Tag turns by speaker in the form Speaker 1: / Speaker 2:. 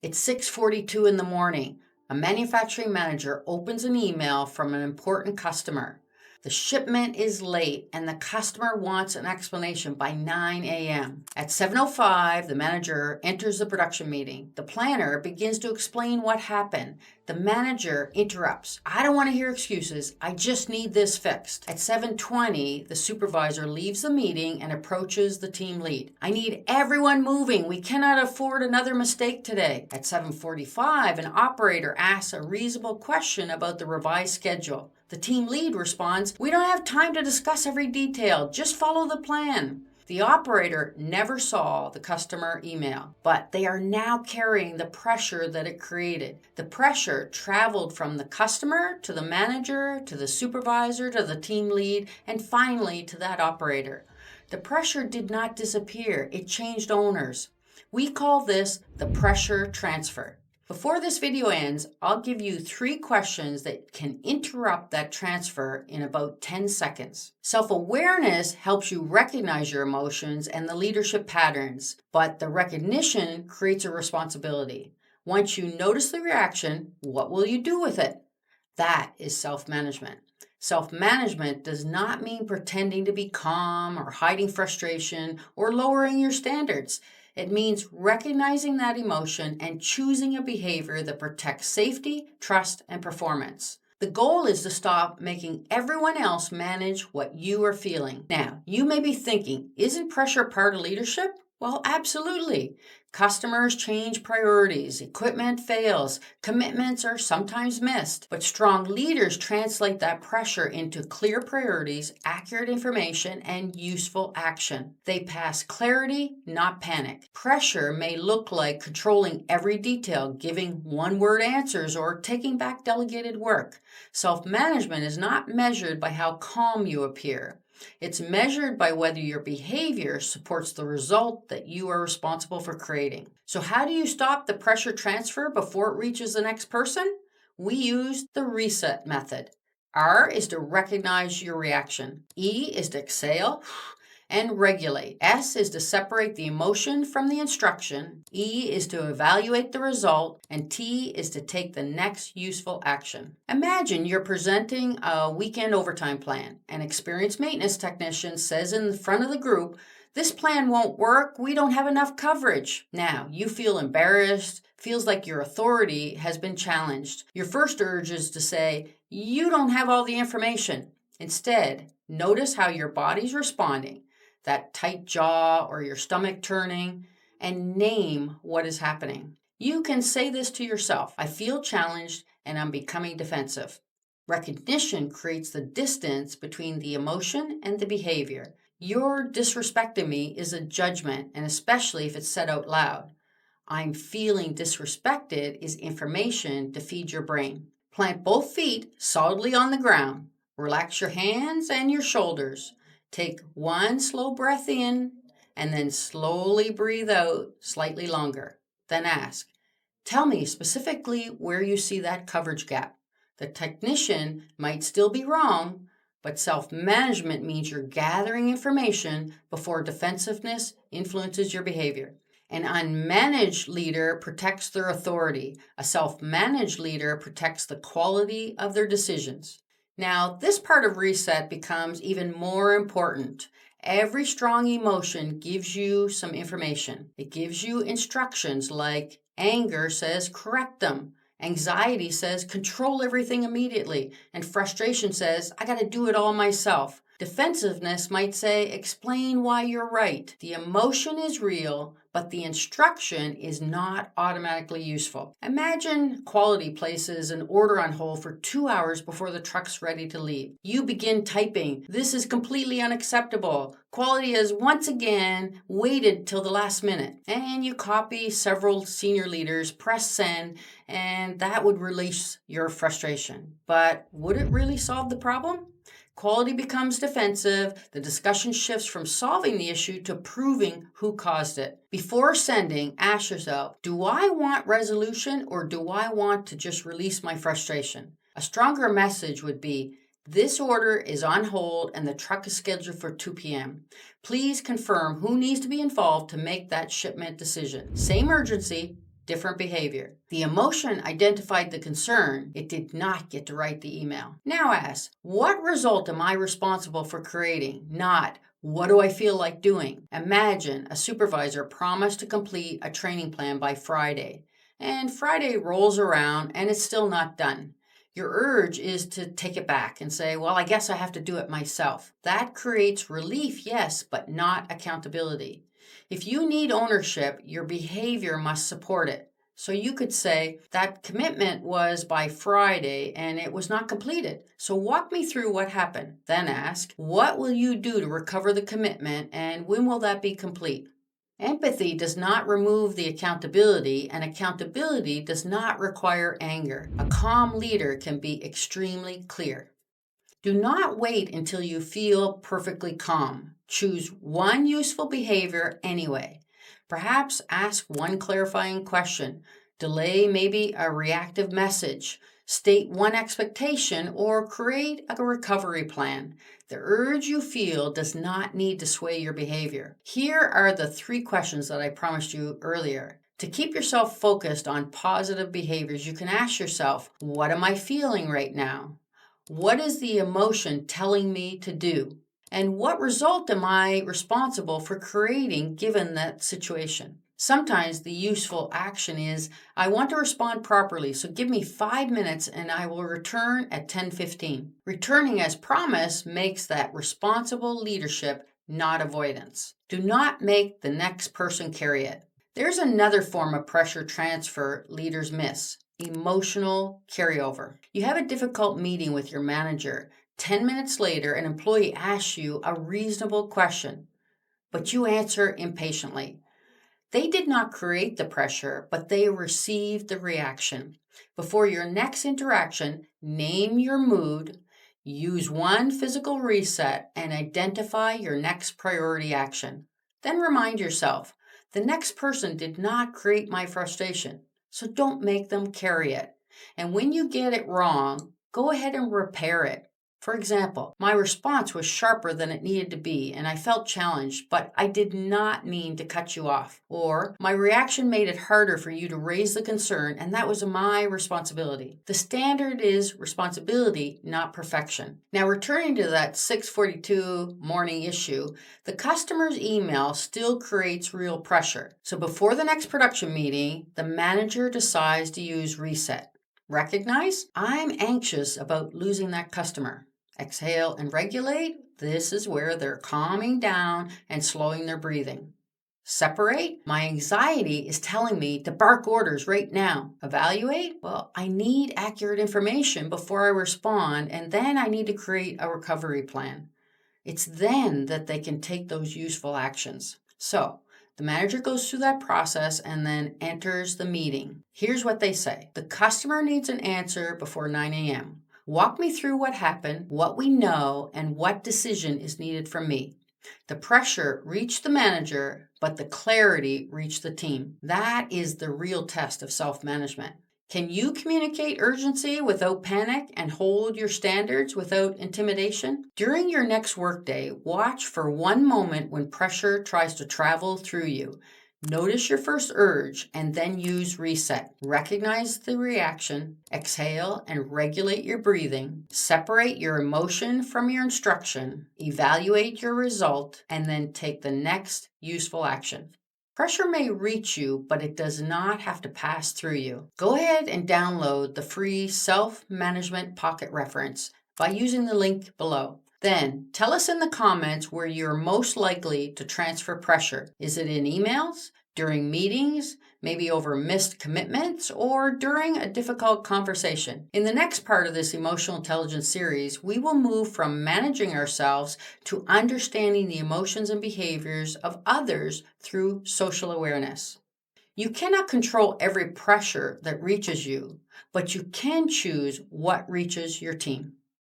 Speaker 1: It's 6:42 in the morning. A manufacturing manager opens an email from an important customer. The shipment is late and the customer wants an explanation by 9 a.m. At 7:05, the manager enters the production meeting. The planner begins to explain what happened. The manager interrupts. "I don't want to hear excuses. I just need this fixed." At 7:20, the supervisor leaves the meeting and approaches the team lead. "I need everyone moving. We cannot afford another mistake today." At 7:45, an operator asks a reasonable question about the revised schedule. The team lead responds, "We don't have time to discuss every detail. Just follow the plan." The operator never saw the customer email, but they are now carrying the pressure that it created. The pressure traveled from the customer to the manager, to the supervisor, to the team lead, and finally to that operator. The pressure did not disappear. It changed owners. We call this the pressure transfer. Before this video ends, I'll give you 3 questions that can interrupt that transfer in about 10 seconds. Self-awareness helps you recognize your emotions and the leadership patterns, but the recognition creates a responsibility. Once you notice the reaction, what will you do with it? That is self-management. Self-management does not mean pretending to be calm or hiding frustration or lowering your standards. It means recognizing that emotion and choosing a behavior that protects safety, trust, and performance. The goal is to stop making everyone else manage what you are feeling. Now, you may be thinking, isn't pressure part of leadership? Well, absolutely. Customers change priorities, equipment fails, commitments are sometimes missed, but strong leaders translate that pressure into clear priorities, accurate information, and useful action. They pass clarity, not panic. Pressure may look like controlling every detail, giving one-word answers, or taking back delegated work. Self-management is not measured by how calm you appear. It's measured by whether your behavior supports the result that you are responsible for creating. So how do you stop the pressure transfer before it reaches the next person? We use the reset method. R is to recognize your reaction. E is to exhale and regulate. S is to separate the emotion from the instruction. E is to evaluate the result. And T is to take the next useful action. Imagine you're presenting a weekend overtime plan. An experienced maintenance technician says in the front of the group, "This plan won't work. We don't have enough coverage." Now, you feel embarrassed, feels like your authority has been challenged. Your first urge is to say, "You don't have all the information." Instead, notice how your body's responding. That tight jaw or your stomach turning, and name what is happening. You can say this to yourself, "I feel challenged and I'm becoming defensive." Recognition creates the distance between the emotion and the behavior. "You're disrespecting me" is a judgment, and especially if it's said out loud. "I'm feeling disrespected" is information to feed your brain. Plant both feet solidly on the ground. Relax your hands and your shoulders. Take one slow breath in and then slowly breathe out slightly longer. Then ask, "Tell me specifically where you see that coverage gap." The technician might still be wrong, but self-management means you're gathering information before defensiveness influences your behavior. An unmanaged leader protects their authority. A self-managed leader protects the quality of their decisions. Now, this part of reset becomes even more important. Every strong emotion gives you some information. It gives you instructions like anger says correct them. Anxiety says control everything immediately. And frustration says I got to do it all myself. Defensiveness might say explain why you're right. The emotion is real, but the instruction is not automatically useful. Imagine quality places an order on hold for 2 hours before the truck's ready to leave. You begin typing, "This is completely unacceptable. Quality has once again waited till the last minute." And you copy several senior leaders, press send, and that would release your frustration. But would it really solve the problem? Quality becomes defensive. The discussion shifts from solving the issue to proving who caused it. Before sending, ask yourself, do I want resolution or do I want to just release my frustration? A stronger message would be, "This order is on hold and the truck is scheduled for 2 p.m. Please confirm who needs to be involved to make that shipment decision." Same urgency, different behavior. The emotion identified the concern. It did not get to write the email. Now ask, what result am I responsible for creating? Not, what do I feel like doing? Imagine a supervisor promised to complete a training plan by Friday, and Friday rolls around and it's still not done. Your urge is to take it back and say, well, I guess I have to do it myself. That creates relief, yes, but not accountability. If you need ownership, your behavior must support it. So you could say, that commitment was by Friday and it was not completed. So walk me through what happened. Then ask, what will you do to recover the commitment and when will that be complete? Empathy does not remove the accountability, and accountability does not require anger. A calm leader can be extremely clear. Do not wait until you feel perfectly calm. Choose one useful behavior anyway. Perhaps ask one clarifying question. Delay maybe a reactive message. State one expectation or create a recovery plan. The urge you feel does not need to sway your behavior. Here are the 3 questions that I promised you earlier. To keep yourself focused on positive behaviors, you can ask yourself, what am I feeling right now? What is the emotion telling me to do? And what result am I responsible for creating given that situation? Sometimes the useful action is, I want to respond properly, so give me 5 minutes and I will return at 10:15. Returning as promised makes that responsible leadership, not avoidance. Do not make the next person carry it. There's another form of pressure transfer leaders miss. Emotional carryover. You have a difficult meeting with your manager. 10 minutes later, an employee asks you a reasonable question, but you answer impatiently. They did not create the pressure, but they received the reaction. Before your next interaction, name your mood, use one physical reset, and identify your next priority action. Then remind yourself, the next person did not create my frustration, so don't make them carry it. And when you get it wrong, go ahead and repair it. For example, my response was sharper than it needed to be, and I felt challenged, but I did not mean to cut you off. Or, my reaction made it harder for you to raise the concern, and that was my responsibility. The standard is responsibility, not perfection. Now, returning to that 6:42 morning issue, the customer's email still creates real pressure. So before the next production meeting, the manager decides to use reset. Recognize, I'm anxious about losing that customer. Exhale and regulate. This is where they're calming down and slowing their breathing. Separate. My anxiety is telling me to bark orders right now. Evaluate. Well, I need accurate information before I respond, and then I need to create a recovery plan. It's then that they can take those useful actions. So, the manager goes through that process and then enters the meeting. Here's what they say. The customer needs an answer before 9 a.m. Walk me through what happened, what we know, and what decision is needed from me. The pressure reached the manager, but the clarity reached the team. That is the real test of self-management. Can you communicate urgency without panic and hold your standards without intimidation? During your next workday, watch for one moment when pressure tries to travel through you. Notice your first urge and then use reset. Recognize the reaction, exhale and regulate your breathing. Separate your emotion from your instruction. Evaluate your result and then take the next useful action. Pressure may reach you, but it does not have to pass through you. Go ahead and download the free self-management pocket reference by using the link below. Then, tell us in the comments where you're most likely to transfer pressure. Is it in emails, during meetings, maybe over missed commitments, or during a difficult conversation? In the next part of this emotional intelligence series, we will move from managing ourselves to understanding the emotions and behaviors of others through social awareness. You cannot control every pressure that reaches you, but you can choose what reaches your team.